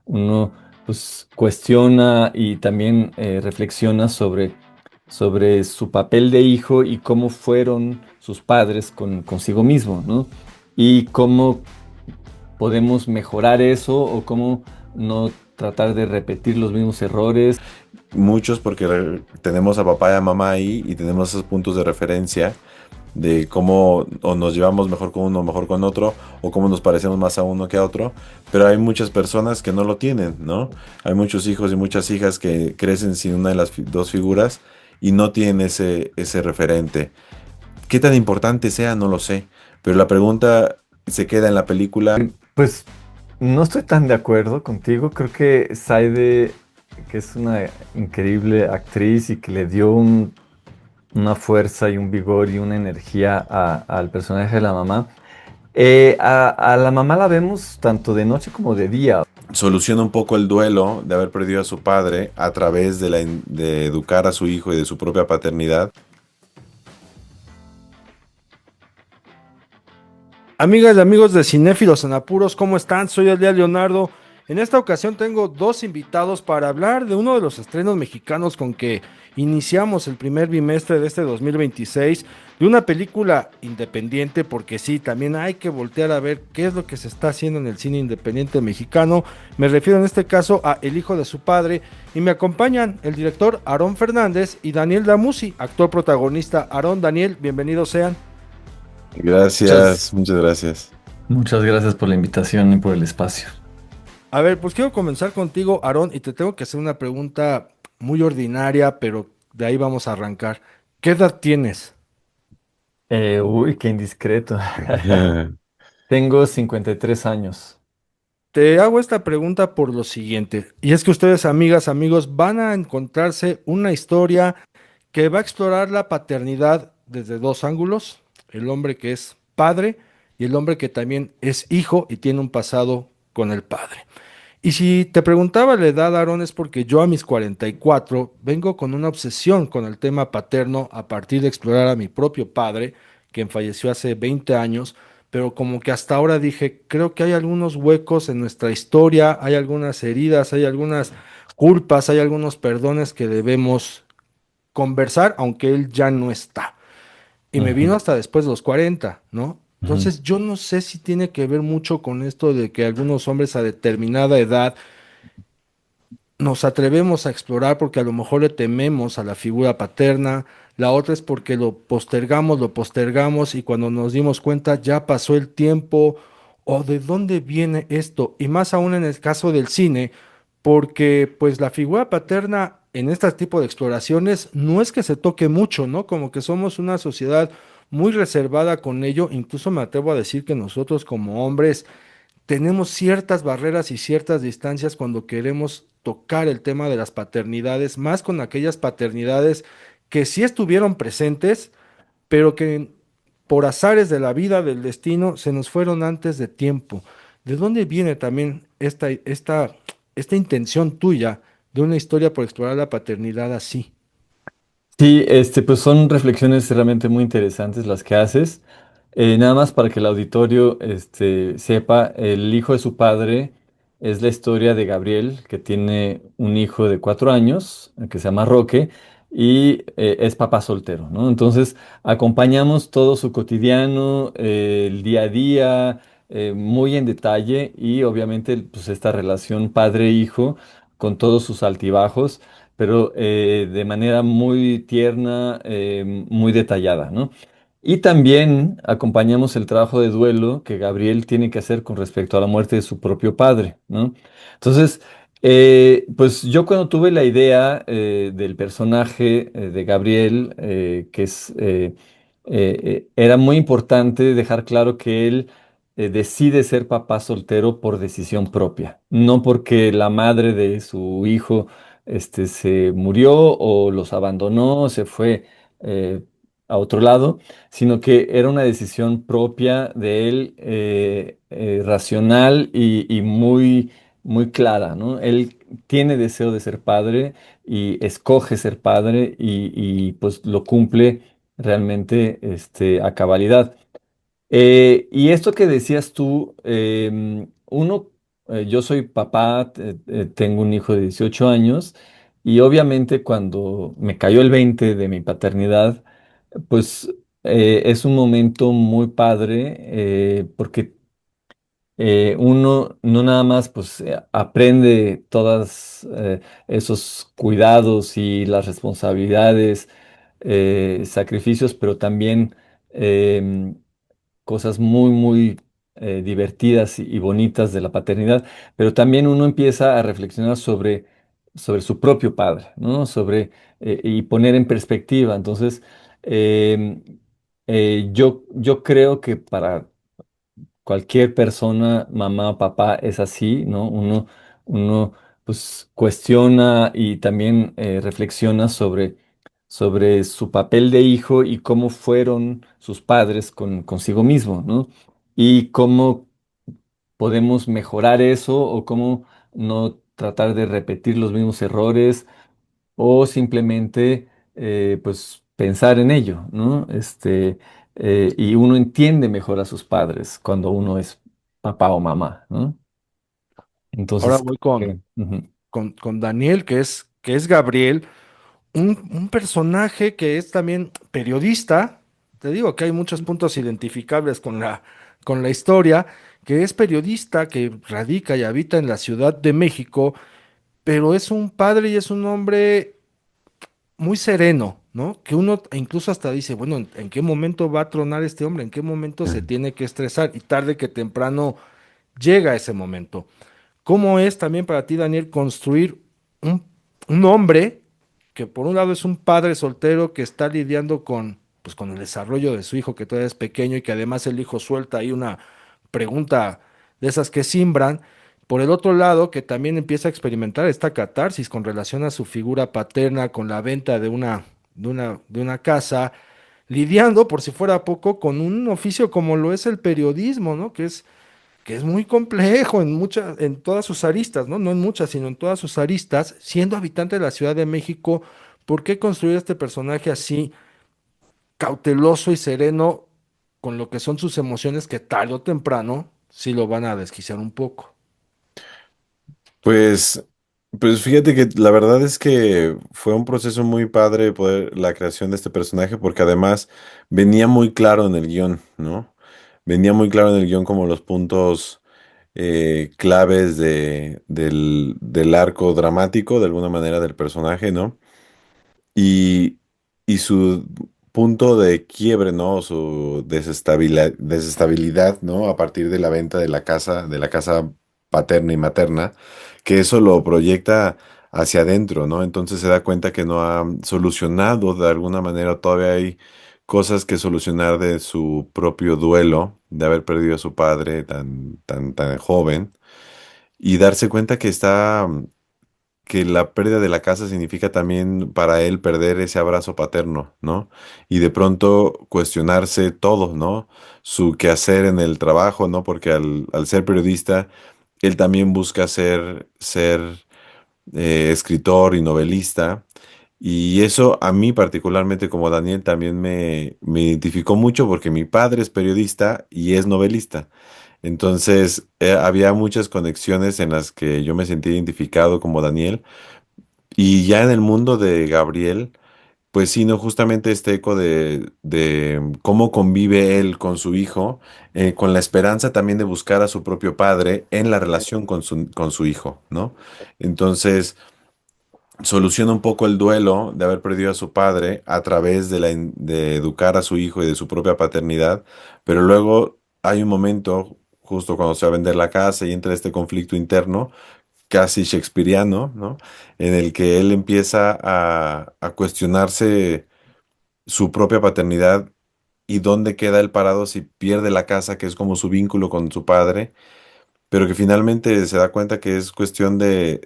uno pues cuestiona y también reflexiona sobre su papel de hijo y cómo fueron sus padres consigo mismo, ¿no? Y cómo podemos mejorar eso o cómo no tratar de repetir los mismos errores. Muchos porque tenemos a papá y a mamá ahí y tenemos esos puntos de referencia de cómo o nos llevamos mejor con uno, mejor con otro, o cómo nos parecemos más a uno que a otro, pero hay muchas personas que no lo tienen, ¿no? Hay muchos hijos y muchas hijas que crecen sin una de las dos figuras y no tienen ese referente. ¿Qué tan importante sea? No lo sé, pero la pregunta se queda en la película. Pues no estoy tan de acuerdo contigo. Creo que Saide, que es una increíble actriz y que le dio una fuerza y un vigor y una energía al personaje de la mamá. A la mamá la vemos tanto de noche como de día. Soluciona un poco el duelo de haber perdido a su padre a través de educar a su hijo y de su propia paternidad. Amigas y amigos de Cinéfilos en Apuros, ¿cómo están? Soy Elia Leonardo. En esta ocasión tengo dos invitados para hablar de uno de los estrenos mexicanos con que iniciamos el primer bimestre de este 2026, de una película independiente, porque sí, también hay que voltear a ver qué es lo que se está haciendo en el cine independiente mexicano. Me refiero en este caso a El hijo de su padre, y me acompañan el director Aarón Fernández y Daniel Damusi, actor protagonista. Aarón, Daniel, bienvenidos sean. Gracias, Muchas, muchas gracias. muchas gracias por la invitación y por el espacio. A ver, pues quiero comenzar contigo, Aarón, y te tengo que hacer una pregunta muy ordinaria, pero de ahí vamos a arrancar. ¿Qué edad tienes? Uy, qué indiscreto. Tengo 53 años. Te hago esta pregunta por lo siguiente, y es que ustedes, amigas, amigos, van a encontrarse una historia que va a explorar la paternidad desde dos ángulos, el hombre que es padre y el hombre que también es hijo y tiene un pasado con el padre. Y si te preguntaba la edad, Aaron, es porque yo a mis 44 vengo con una obsesión con el tema paterno a partir de explorar a mi propio padre, quien falleció hace 20 años, pero como que hasta ahora dije, creo que hay algunos huecos en nuestra historia, hay algunas heridas, hay algunas culpas, hay algunos perdones que debemos conversar, aunque él ya no está. Y me vino Ujú, hasta después de los 40, ¿no? ujú. Entonces yo no sé si tiene que ver mucho con esto de que algunos hombres a determinada edad nos atrevemos a explorar porque a lo mejor le tememos a la figura paterna, la otra es porque lo postergamos y cuando nos dimos cuenta ya pasó el tiempo o de dónde viene esto. Y más aún en el caso del cine, porque pues la figura paterna en este tipo de exploraciones no es que se toque mucho, ¿no? Como que somos una sociedad muy reservada con ello, incluso me atrevo a decir que nosotros como hombres tenemos ciertas barreras y ciertas distancias cuando queremos tocar el tema de las paternidades, más con aquellas paternidades que sí estuvieron presentes, pero que por azares de la vida, del destino, se nos fueron antes de tiempo. ¿De dónde viene también esta intención tuya de una historia por explorar la paternidad así? Sí, pues son reflexiones realmente muy interesantes las que haces. Nada más para que el auditorio sepa, el hijo de su padre es la historia de Gabriel, que tiene un hijo de 4 años, que se llama Roque, y es papá soltero, ¿no? Entonces, acompañamos todo su cotidiano, el día a día, muy en detalle, y obviamente, pues, esta relación padre-hijo con todos sus altibajos, pero de manera muy tierna, muy detallada, ¿no? Y también acompañamos el trabajo de duelo que Gabriel tiene que hacer con respecto a la muerte de su propio padre, ¿no? Entonces, pues yo cuando tuve la idea del personaje de Gabriel, era muy importante dejar claro que él decide ser papá soltero por decisión propia, no porque la madre de su hijo se murió o los abandonó, se fue a otro lado, sino que era una decisión propia de él, racional y muy, muy clara, ¿no? Él tiene deseo de ser padre y escoge ser padre y, pues lo cumple realmente a cabalidad. Y esto que decías tú, uno yo soy papá, tengo un hijo de 18 años y obviamente cuando me cayó el 20 de mi paternidad, pues es un momento muy padre porque uno no nada más pues aprende todos esos cuidados y las responsabilidades, sacrificios, pero también em, cosas muy, muy divertidas y bonitas de la paternidad, pero también uno empieza a reflexionar sobre su propio padre, ¿no? Y poner en perspectiva. Entonces, em, yo creo que para cualquier persona, mamá o papá, es así, ¿no? Uno pues cuestiona y también reflexiona sobre su papel de hijo y cómo fueron sus padres consigo mismo, ¿no? Y cómo podemos mejorar eso o cómo no tratar de repetir los mismos errores o simplemente pues pensar en ello, ¿no? Y uno entiende mejor a sus padres cuando uno es papá o mamá, ¿no? Ahora Entonces, voy ujú. con Daniel, que es Gabriel, un personaje que es también periodista. Te digo que hay muchos puntos identificables con la historia, que es periodista, que radica y habita en la Ciudad de México, pero es un padre y es un hombre muy sereno, ¿no? Que uno incluso hasta dice, bueno, en qué momento va a tronar este hombre? ¿En qué momento se tiene que estresar? Y tarde que temprano llega ese momento. ¿Cómo es también para ti, Daniel, construir un, un hombre que por un lado es un padre soltero que está lidiando con, pues, con el desarrollo de su hijo que todavía es pequeño y que además el hijo suelta ahí una pregunta de esas que simbran? Por el otro lado, que también empieza a experimentar esta catarsis con relación a su figura paterna, con la venta de una casa, lidiando, por si fuera poco, con un oficio como lo es el periodismo, ¿no? Que es muy complejo en muchas, en todas sus aristas, ¿no? No en muchas, sino en todas sus aristas. Siendo habitante de la Ciudad de México, ¿por qué construir este personaje así cauteloso y sereno con lo que son sus emociones que tarde o temprano sí lo van a desquiciar un poco? Pues, pues fíjate que la verdad es que fue un proceso muy padre poder la creación de este personaje porque además venía muy claro en el guión, ¿no? Venía muy claro en el guión como los puntos claves del arco dramático de alguna manera del personaje, ¿no? Y, y su punto de quiebre, ¿no? Su desestabilidad, ¿no? A partir de la venta de la casa paterna y materna, que eso lo proyecta hacia adentro, ¿no? Entonces se da cuenta que no ha solucionado de alguna manera, todavía hay cosas que solucionar de su propio duelo, de haber perdido a su padre tan joven, y darse cuenta que la pérdida de la casa significa también para él perder ese abrazo paterno, ¿no? Y de pronto cuestionarse todo, ¿no? Su quehacer en el trabajo, ¿no? Porque al ser periodista, él también busca ser escritor y novelista. Y eso a mí particularmente como Daniel también me identificó mucho porque mi padre es periodista y es novelista. Entonces, había muchas conexiones en las que yo me sentí identificado como Daniel y ya en el mundo de Gabriel, pues sí, no, justamente este eco de cómo convive él con su hijo, con la esperanza también de buscar a su propio padre en la relación con su hijo, ¿no? Entonces, soluciona un poco el duelo de haber perdido a su padre a través de educar a su hijo y de su propia paternidad, pero luego hay un momento, justo cuando se va a vender la casa y entra este conflicto interno casi shakespeariano, ¿no? En el que él empieza a cuestionarse su propia paternidad y dónde queda él parado si pierde la casa, que es como su vínculo con su padre, pero que finalmente se da cuenta que es cuestión de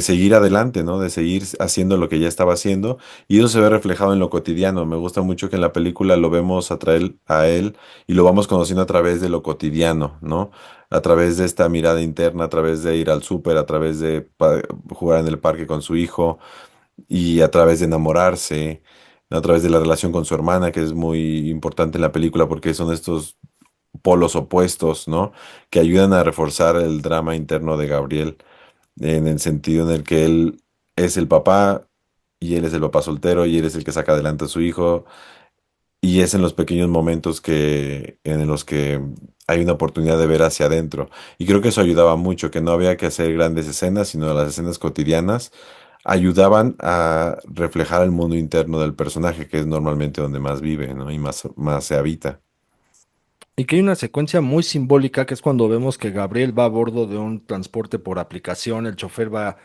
seguir adelante, ¿no? De seguir haciendo lo que ya estaba haciendo. Y eso se ve reflejado en lo cotidiano. Me gusta mucho que en la película lo vemos a él y lo vamos conociendo a través de lo cotidiano, ¿no? A través de esta mirada interna, a través de ir al súper, a través de jugar en el parque con su hijo y a través de enamorarse, a través de la relación con su hermana, que es muy importante en la película porque son estos polos opuestos, ¿no? Que ayudan a reforzar el drama interno de Gabriel, en el sentido en el que él es el papá y él es el papá soltero y él es el que saca adelante a su hijo y es en los pequeños momentos en los que hay una oportunidad de ver hacia adentro. Y creo que eso ayudaba mucho, que no había que hacer grandes escenas, sino las escenas cotidianas ayudaban a reflejar el mundo interno del personaje, que es normalmente donde más vive, ¿no? Y más se habita. Y que hay una secuencia muy simbólica que es cuando vemos que Gabriel va a bordo de un transporte por aplicación, el chofer va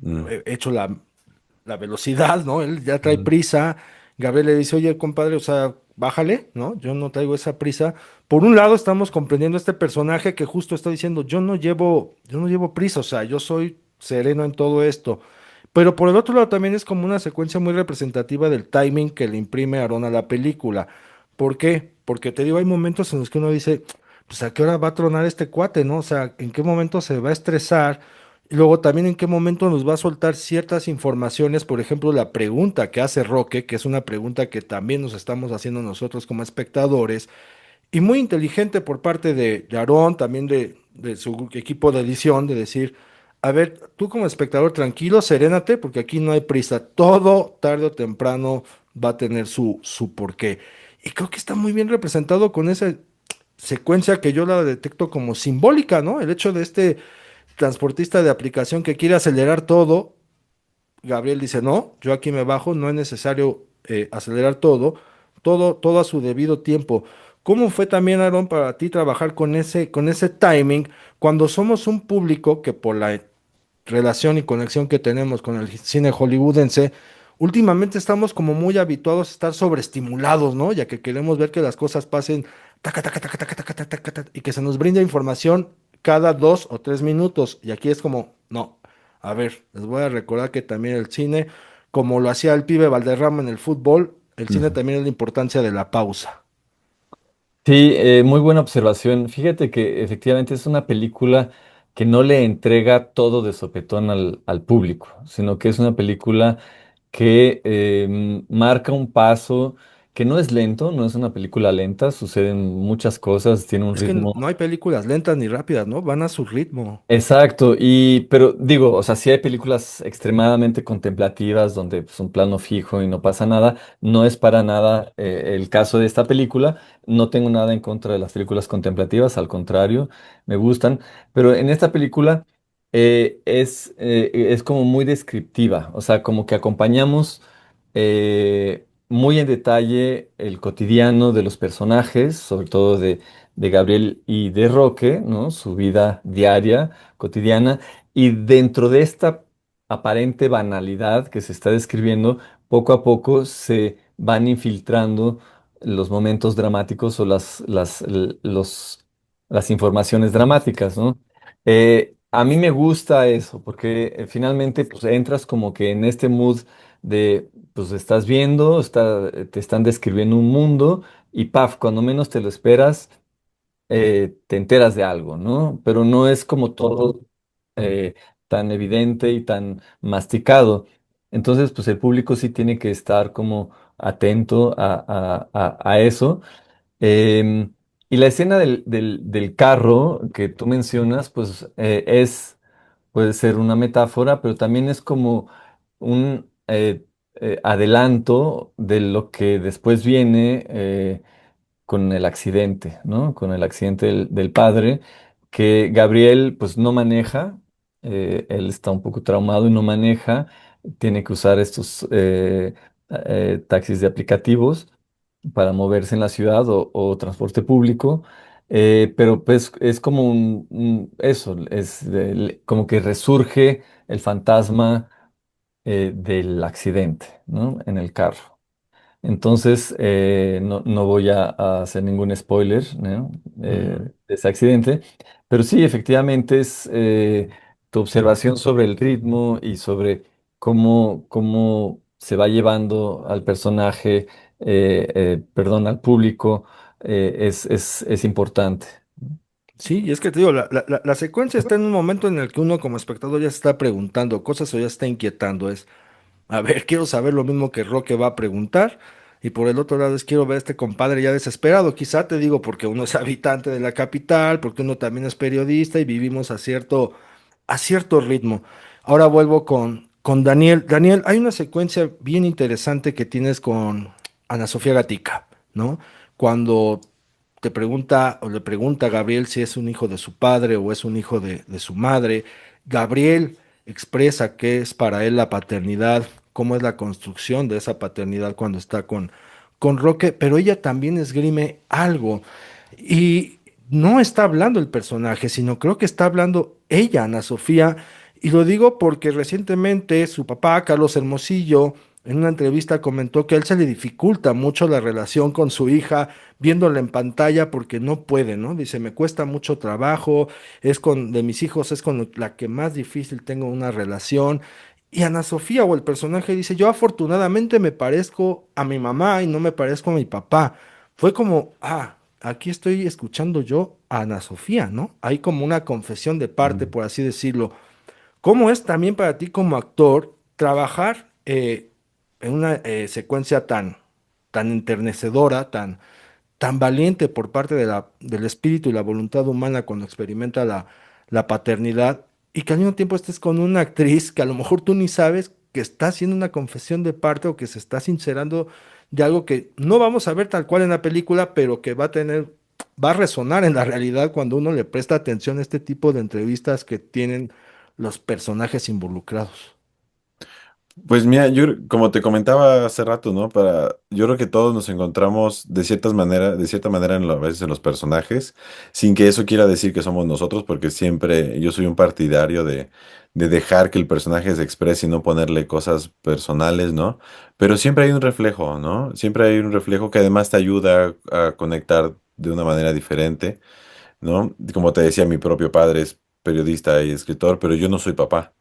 Mm, hecho la velocidad, ¿no? Él ya trae Ujú. prisa. Gabriel le dice, oye, compadre, o sea, bájale, ¿no? Yo no traigo esa prisa. Por un lado, estamos comprendiendo este personaje que justo está diciendo, yo no llevo prisa, o sea, yo soy sereno en todo esto. Pero por el otro lado también es como una secuencia muy representativa del timing que le imprime Aaron a la película. ¿Por qué? Porque te digo, hay momentos en los que uno dice, pues a qué hora va a tronar este cuate, ¿no? O sea, ¿en qué momento se va a estresar? Y luego también en qué momento nos va a soltar ciertas informaciones, por ejemplo, la pregunta que hace Roque, que es una pregunta que también nos estamos haciendo nosotros como espectadores, y muy inteligente por parte de Aarón, también de su equipo de edición, de decir, a ver, tú como espectador tranquilo, serénate, porque aquí no hay prisa, todo tarde o temprano va a tener su porqué. Y creo que está muy bien representado con esa secuencia que yo la detecto como simbólica, ¿no? El hecho de este transportista de aplicación que quiere acelerar todo. Gabriel dice, no, yo aquí me bajo, no es necesario acelerar todo, todo a su debido tiempo. ¿Cómo fue también, Aaron, para ti trabajar con ese timing cuando somos un público que por la relación y conexión que tenemos con el cine hollywoodense, últimamente estamos como muy habituados a estar sobreestimulados, ¿no? Ya que queremos ver que las cosas pasen taca, taca, taca, taca, taca, taca, taca, taca, y que se nos brinda información cada 2 o 3 minutos. Y aquí es como, no, a ver, les voy a recordar que también el cine, como lo hacía el pibe Valderrama en el fútbol, el cine Ujú. también es la importancia de la pausa. Sí, muy buena observación. Fíjate que efectivamente es una película que no le entrega todo de sopetón al público, sino que es una película que marca un paso que no es lento, no es una película lenta, suceden muchas cosas, tiene un Es que ritmo. no hay películas lentas ni rápidas, ¿no? Van a su ritmo. Exacto, pero digo, o sea, sí hay películas extremadamente contemplativas donde es un plano fijo y no pasa nada, no es para nada el caso de esta película, no tengo nada en contra de las películas contemplativas, al contrario, me gustan, pero en esta película es como muy descriptiva, o sea, como que acompañamos muy en detalle el cotidiano de los personajes, sobre todo de Gabriel y de Roque, ¿no? Su vida diaria cotidiana, y dentro de esta aparente banalidad que se está describiendo, poco a poco se van infiltrando los momentos dramáticos o las informaciones dramáticas, ¿no? A mí me gusta eso, porque finalmente pues, entras como que en este mood de, pues estás viendo, te están describiendo un mundo y paf, cuando menos te lo esperas te enteras de algo, ¿no? Pero no es como todo eh, tan evidente y tan masticado. Entonces, pues el público sí tiene que estar como atento a eso. Em, y la escena del carro que tú mencionas, pues puede ser una metáfora, pero también es como un adelanto de lo que después viene. Con el accidente, ¿no? Con el accidente del padre, que Gabriel pues no maneja, él está un poco traumado y no maneja, tiene que usar estos taxis de aplicativos para moverse en la ciudad o transporte público, pero pues es como eso, como que resurge el fantasma del accidente, ¿no? En el carro. Entonces, no voy a hacer ningún spoiler, ¿no? Ujú. De ese accidente, pero sí, efectivamente es tu observación sobre el ritmo y sobre cómo se va llevando al personaje, perdón, al público, es importante. Sí, y es que te digo, la secuencia está en un momento en el que uno como espectador ya se está preguntando cosas o ya se está inquietando. Es, a ver, quiero saber lo mismo que Roque va a preguntar. y por el otro lado es quiero ver a este compadre ya desesperado. Quizá te digo porque uno es habitante de la capital, porque uno también es periodista y vivimos a cierto ritmo. Ahora vuelvo con Daniel. Daniel, hay una secuencia bien interesante que tienes con Ana Sofía Gatica, ¿no? Cuando te pregunta o le pregunta a Gabriel si es un hijo de su padre o es un hijo de su madre. Gabriel expresa qué es para él la paternidad, cómo es la construcción de esa paternidad cuando está con Roque, pero ella también esgrime algo. Y no está hablando el personaje, sino creo que está hablando ella, Ana Sofía. Y lo digo porque recientemente su papá, Carlos Hermosillo, en una entrevista comentó que a él se le dificulta mucho la relación con su hija viéndola en pantalla porque no puede, ¿no? Dice, me cuesta mucho trabajo, de mis hijos es con la que más difícil tengo una relación. Y Ana Sofía o el personaje dice, yo afortunadamente me parezco a mi mamá y no me parezco a mi papá. Fue como, aquí estoy escuchando yo a Ana Sofía, ¿no? Hay como una confesión de parte, Mm. por así decirlo. ¿Cómo es también para ti como actor trabajar en una secuencia tan enternecedora, tan valiente por parte del espíritu y la voluntad humana cuando experimenta la paternidad y que al mismo tiempo estés con una actriz que a lo mejor tú ni sabes que está haciendo una confesión de parte o que se está sincerando de algo que no vamos a ver tal cual en la película, pero que va a resonar en la realidad cuando uno le presta atención a este tipo de entrevistas que tienen los personajes involucrados? Pues mira, como te comentaba hace rato, ¿no? Yo creo que todos nos encontramos de cierta manera a veces en los personajes, sin que eso quiera decir que somos nosotros, porque siempre yo soy un partidario de dejar que el personaje se exprese y no ponerle cosas personales, ¿no? Pero siempre hay un reflejo, ¿no? Siempre hay un reflejo que además te ayuda a conectar de una manera diferente, ¿no? Como te decía, mi propio padre es periodista y escritor, pero yo no soy papá.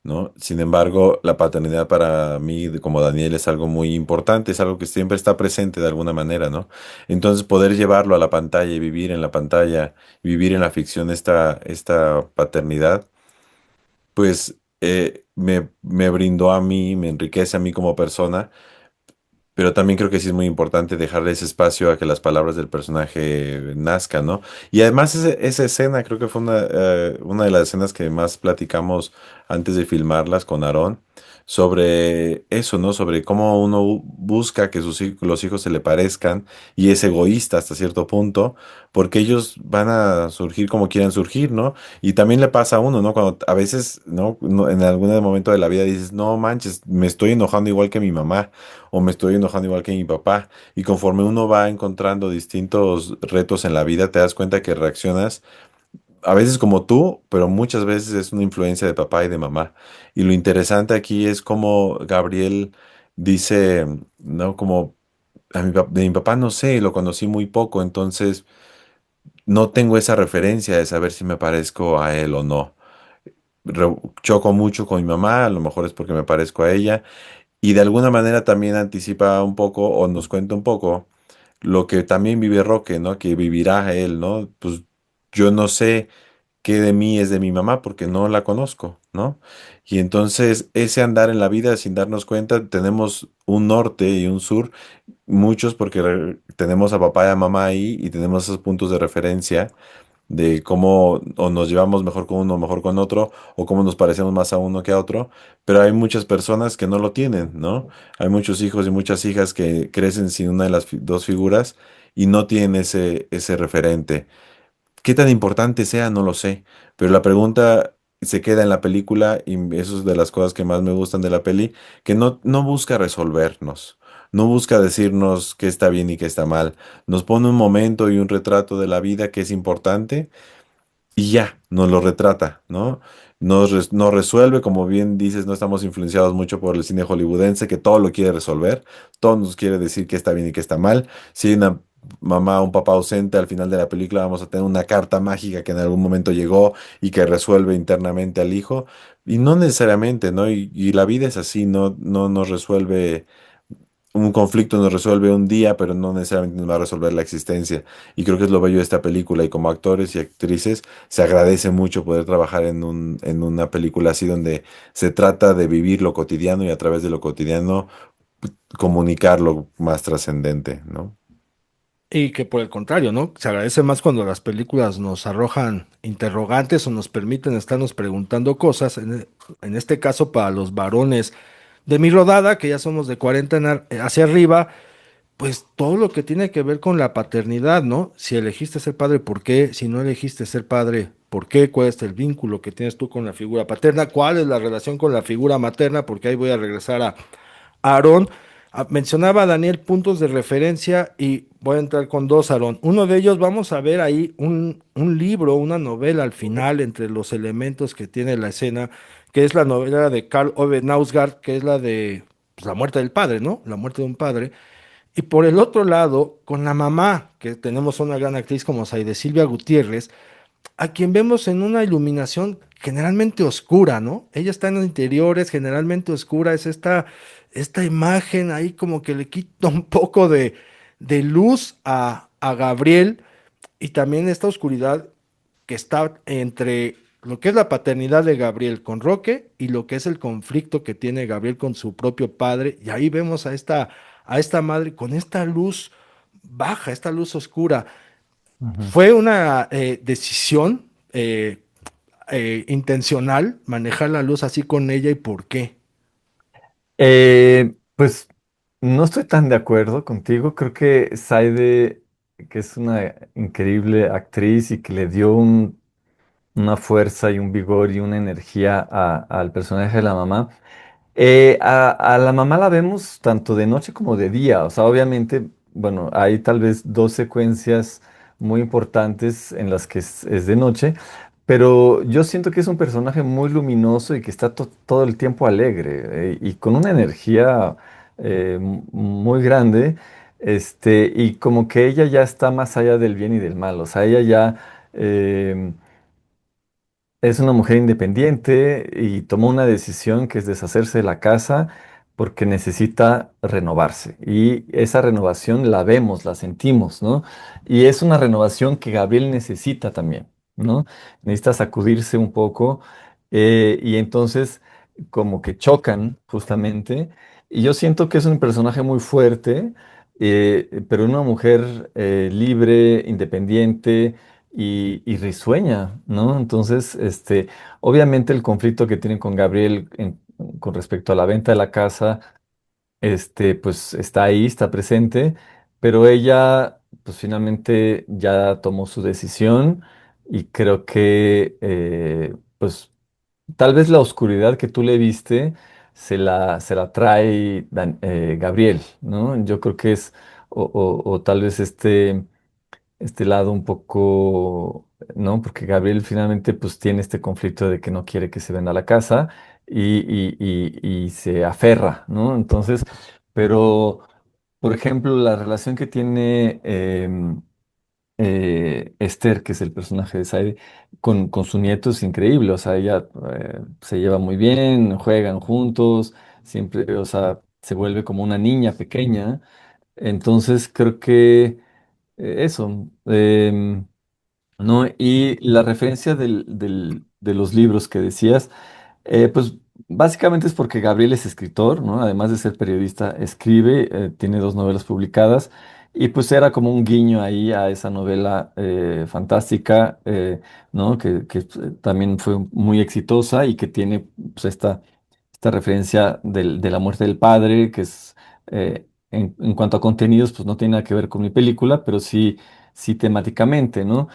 ¿No? Sin embargo, la paternidad para mí, como Daniel, es algo muy importante, es algo que siempre está presente de alguna manera, ¿no? Entonces, poder llevarlo a la pantalla y vivir en la pantalla, vivir en la ficción esta paternidad, pues me brindó a mí, me enriquece a mí como persona, pero también creo que sí es muy importante dejarle ese espacio a que las palabras del personaje nazcan, ¿no? Y además esa escena creo que fue una de las escenas que más platicamos antes de filmarlas con Aarón, sobre eso, ¿no? Sobre cómo uno busca que los hijos se le parezcan y es egoísta hasta cierto punto, porque ellos van a surgir como quieran surgir, ¿no? Y también le pasa a uno, ¿no? Cuando a veces, ¿no? En algún momento de la vida dices, no manches, me estoy enojando igual que mi mamá o me estoy enojando igual que mi papá. Y conforme uno va encontrando distintos retos en la vida, te das cuenta que reaccionas a veces como tú, pero muchas veces es una influencia de papá y de mamá. Y lo interesante aquí es como Gabriel dice, ¿no? Como de mi papá no sé, lo conocí muy poco, entonces no tengo esa referencia de saber si me parezco a él o no. Choco mucho con mi mamá, a lo mejor es porque me parezco a ella, y de alguna manera también anticipa un poco o nos cuenta un poco lo que también vive Roque, ¿no? Que vivirá él, ¿no? Pues yo no sé qué de mí es de mi mamá porque no la conozco, ¿no? Y entonces ese andar en la vida sin darnos cuenta, tenemos un norte y un sur, muchos porque tenemos a papá y a mamá ahí y tenemos esos puntos de referencia de cómo o nos llevamos mejor con uno o mejor con otro, o cómo nos parecemos más a uno que a otro, pero hay muchas personas que no lo tienen, ¿no? Hay muchos hijos y muchas hijas que crecen sin una de las dos figuras y no tienen ese referente. ¿Qué tan importante sea? No lo sé, pero la pregunta se queda en la película y eso es de las cosas que más me gustan de la peli, que no busca resolvernos, no busca decirnos qué está bien y qué está mal, nos pone un momento y un retrato de la vida que es importante y ya, nos lo retrata, ¿no? Nos resuelve, como bien dices, no estamos influenciados mucho por el cine hollywoodense, que todo lo quiere resolver, todo nos quiere decir qué está bien y qué está mal. Si hay una mamá o un papá ausente, al final de la película vamos a tener una carta mágica que en algún momento llegó y que resuelve internamente al hijo, y no necesariamente, ¿no? Y la vida es así, no nos resuelve un conflicto, nos resuelve un día, pero no necesariamente nos va a resolver la existencia. Y creo que es lo bello de esta película. Y como actores y actrices, se agradece mucho poder trabajar en una película así donde se trata de vivir lo cotidiano y a través de lo cotidiano comunicarlo más trascendente, ¿no? Y que por el contrario, ¿no? Se agradece más cuando las películas nos arrojan interrogantes o nos permiten estarnos preguntando cosas. En este caso, para los varones de mi rodada, que ya somos de 40 hacia arriba, pues todo lo que tiene que ver con la paternidad, ¿no? Si elegiste ser padre, ¿por qué? Si no elegiste ser padre, ¿por qué? ¿Cuál es el vínculo que tienes tú con la figura paterna? ¿Cuál es la relación con la figura materna? Porque ahí voy a regresar a Aarón. Mencionaba Daniel puntos de referencia y voy a entrar con dos, Aarón. Uno de ellos, vamos a ver ahí un libro, una novela al final, entre los elementos que tiene la escena, que es la novela de Karl Ove Knausgaard, que es la de pues, la muerte del padre, ¿no? La muerte de un padre. Y por el otro lado, con la mamá, que tenemos una gran actriz como Saide Silvia Gutiérrez, a quien vemos en una iluminación generalmente oscura, ¿no? Ella está en los interiores, generalmente oscura, es esta imagen ahí como que le quita un poco de luz a Gabriel y también esta oscuridad que está entre lo que es la paternidad de Gabriel con Roque y lo que es el conflicto que tiene Gabriel con su propio padre. Y ahí vemos a esta madre con esta luz baja, esta luz oscura. Ujú. Fue una decisión intencional manejar la luz así con ella y por qué. Pues no estoy tan de acuerdo contigo. Creo que Saide, que es una increíble actriz y que le dio una fuerza y un vigor y una energía al personaje de la mamá. A la mamá la vemos tanto de noche como de día. O sea, obviamente, bueno, hay tal vez dos secuencias muy importantes en las que es de noche, pero yo siento que es un personaje muy luminoso y que está todo el tiempo alegre, y con una energía muy grande. Y como que ella ya está más allá del bien y del mal. O sea, ella ya... em, es una mujer independiente y tomó una decisión que es deshacerse de la casa porque necesita renovarse. Y esa renovación la vemos, la sentimos, ¿no? Y es una renovación que Gabriel necesita también, ¿no? Necesita sacudirse un poco, y entonces como que chocan justamente. Y yo siento que es un personaje muy fuerte, pero una mujer libre, independiente y risueña, ¿no? Entonces, obviamente el conflicto que tienen con Gabriel con respecto a la venta de la casa, pues está ahí, está presente, pero ella, pues finalmente ya tomó su decisión y creo que, pues tal vez la oscuridad que tú le viste se la trae Gabriel, ¿no? Yo creo que es, o tal vez este lado un poco, ¿no? Porque Gabriel finalmente pues tiene este conflicto de que no quiere que se venda la casa y se aferra, ¿no? Entonces, pero, por ejemplo, la relación que tiene Esther, que es el personaje de Saide, con su nieto es increíble. O sea, ella se lleva muy bien, juegan juntos, siempre, o sea, se vuelve como una niña pequeña. Entonces, creo que eso. ¿No? Y la referencia de los libros que decías, pues básicamente es porque Gabriel es escritor, ¿no? Además de ser periodista, escribe, tiene dos novelas publicadas, y pues era como un guiño ahí a esa novela fantástica, ¿no? Que también fue muy exitosa y que tiene pues, esta referencia de la muerte del padre, que es, en cuanto a contenidos, pues no tiene nada que ver con mi película, pero sí temáticamente, ¿no?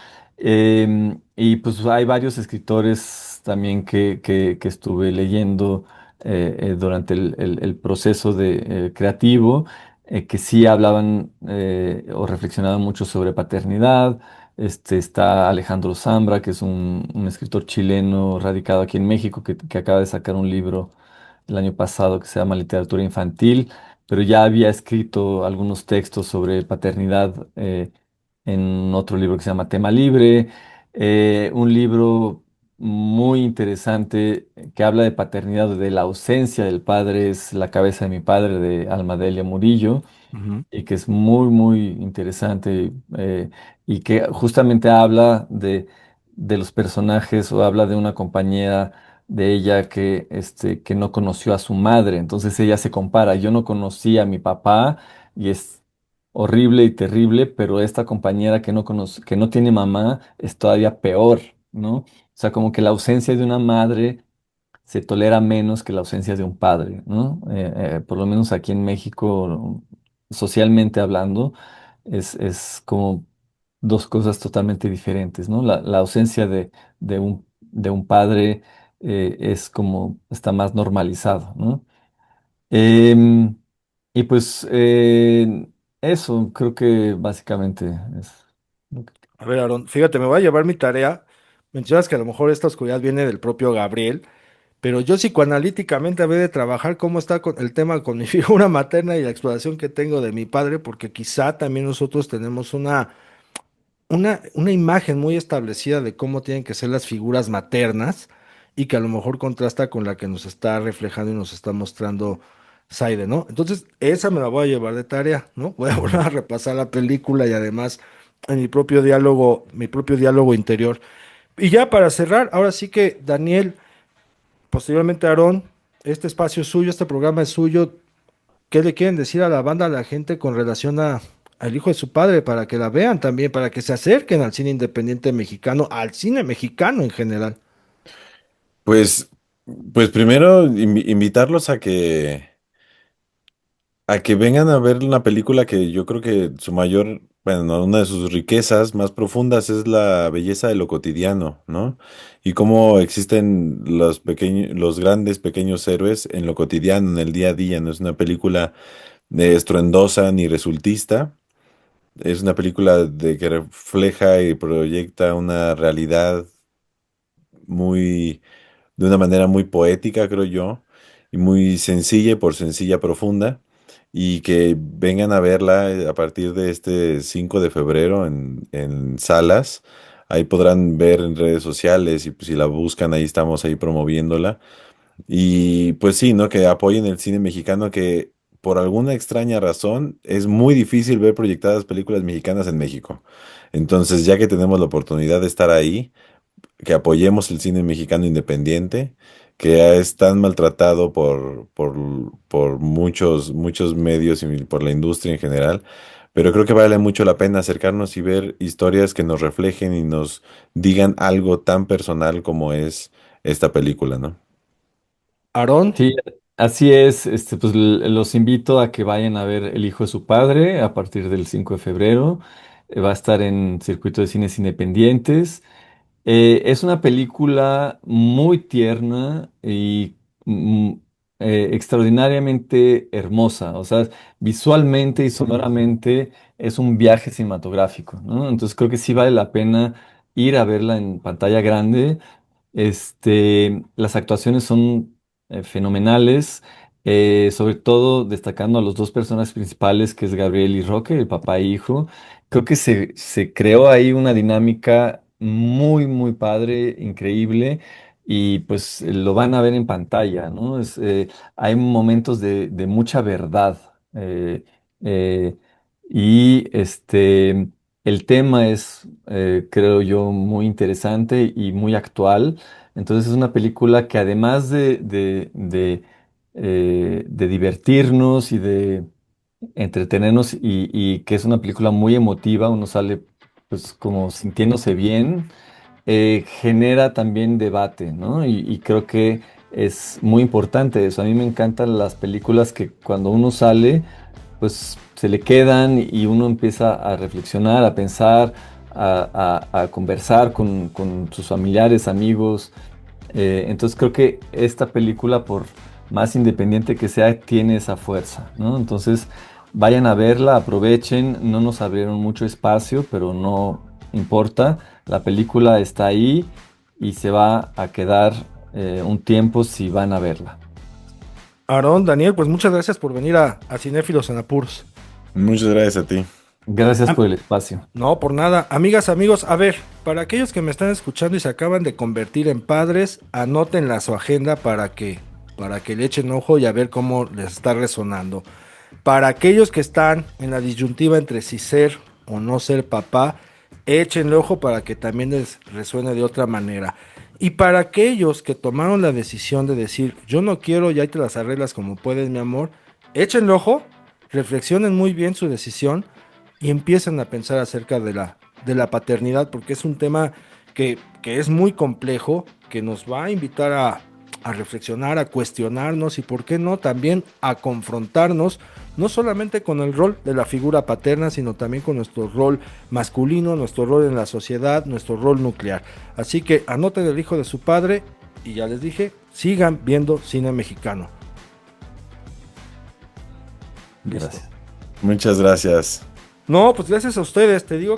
Y pues hay varios escritores también que estuve leyendo durante el proceso creativo, que sí hablaban o reflexionaban mucho sobre paternidad. Está Alejandro Zambra, que es un escritor chileno radicado aquí en México, que acaba de sacar un libro el año pasado que se llama Literatura Infantil, pero ya había escrito algunos textos sobre paternidad en otro libro que se llama Tema Libre, un libro muy interesante que habla de paternidad, de la ausencia del padre, es La cabeza de mi padre, de Alma Delia Murillo, Ujú. y que es muy, muy interesante, y que justamente habla de los personajes o habla de una compañía de ella que no conoció a su madre. Entonces ella se compara, yo no conocí a mi papá y es horrible y terrible, pero esta compañera que no tiene mamá es todavía peor, ¿no? O sea, como que la ausencia de una madre se tolera menos que la ausencia de un padre, ¿no? Por lo menos aquí en México, socialmente hablando, es como dos cosas totalmente diferentes, ¿no? La ausencia de un padre es como está más normalizado, ¿no? Em, y pues eso creo que básicamente es lo que- A ver, Aaron, fíjate, me voy a llevar mi tarea. Mencionas que a lo mejor esta oscuridad viene del propio Gabriel, pero yo psicoanalíticamente habría de trabajar cómo está con el tema con mi figura materna y la exploración que tengo de mi padre, porque quizá también nosotros tenemos una imagen muy establecida de cómo tienen que ser las figuras maternas y que a lo mejor contrasta con la que nos está reflejando y nos está mostrando Saide, ¿no? Entonces, esa me la voy a llevar de tarea, ¿no? Voy a volver Ujú. a repasar la película y además en mi propio diálogo interior. Y ya para cerrar, ahora sí que Daniel, posteriormente Aarón, este espacio es suyo, este programa es suyo. ¿Qué le quieren decir a la banda, a la gente con relación al hijo de su padre, para que la vean también, para que se acerquen al cine independiente mexicano, al cine mexicano en general? Pues, pues primero invitarlos a que vengan a ver una película que yo creo que su mayor, bueno, no, una de sus riquezas más profundas es la belleza de lo cotidiano, ¿no? Y cómo existen los pequeños, los grandes pequeños héroes en lo cotidiano, en el día a día. No es una película estruendosa ni resultista. Es una película de que refleja y proyecta una realidad muy, de una manera muy poética, creo yo, y muy sencilla y por sencilla profunda, y que vengan a verla a partir de este 5 de febrero en salas. Ahí podrán ver en redes sociales y pues, si la buscan, ahí estamos ahí promoviéndola. Y pues sí, ¿no? Que apoyen el cine mexicano que por alguna extraña razón es muy difícil ver proyectadas películas mexicanas en México. Entonces, ya que tenemos la oportunidad de estar ahí, que apoyemos el cine mexicano independiente, que es tan maltratado por muchos medios y por la industria en general, pero creo que vale mucho la pena acercarnos y ver historias que nos reflejen y nos digan algo tan personal como es esta película, ¿no? Aarón, Sí, así es. Pues los invito a que vayan a ver El hijo de su padre a partir del 5 de febrero. Va a estar en Circuito de Cines Independientes. Es una película muy tierna y mm, extraordinariamente hermosa. O sea, visualmente y sonoramente es un viaje cinematográfico, ¿no? Entonces creo que sí vale la pena ir a verla en pantalla grande. Las actuaciones son fenomenales, sobre todo destacando a los dos personajes principales, que es Gabriel y Roque, el papá e hijo. Creo que se creó ahí una dinámica muy, muy padre, increíble, y pues lo van a ver en pantalla, ¿no? Hay momentos de mucha verdad. Eh, y el tema es, creo yo, muy interesante y muy actual. Entonces es una película que además de divertirnos y de entretenernos y que es una película muy emotiva, uno sale pues como sintiéndose bien, genera también debate, ¿no? Y creo que es muy importante eso. A mí me encantan las películas que cuando uno sale, pues se le quedan y uno empieza a reflexionar, a pensar, a conversar con sus familiares, amigos. Entonces creo que esta película, por más independiente que sea, tiene esa fuerza, ¿no? Entonces vayan a verla, aprovechen, no nos abrieron mucho espacio, pero no importa, la película está ahí y se va a quedar un tiempo si van a verla. Aarón, Daniel, pues muchas gracias por venir a Cinéfilos en Apuros. Muchas gracias a ti. Gracias Am- por el espacio. no, por nada. Amigas, amigos, a ver, para aquellos que me están escuchando y se acaban de convertir en padres, anótenla a su agenda para que le echen ojo y a ver cómo les está resonando. Para aquellos que están en la disyuntiva entre si ser o no ser papá, échenle ojo para que también les resuene de otra manera. Y para aquellos que tomaron la decisión de decir, yo no quiero, ya te las arreglas como puedes, mi amor, échenle ojo, reflexionen muy bien su decisión y empiecen a pensar acerca de la paternidad, porque es un tema que es muy complejo, que nos va a invitar a reflexionar, a cuestionarnos y, por qué no, también a confrontarnos, no solamente con el rol de la figura paterna, sino también con nuestro rol masculino, nuestro rol en la sociedad, nuestro rol nuclear. Así que anoten El hijo de su padre y ya les dije, sigan viendo cine mexicano. Listo. Gracias. Muchas gracias. No, pues gracias a ustedes, te digo.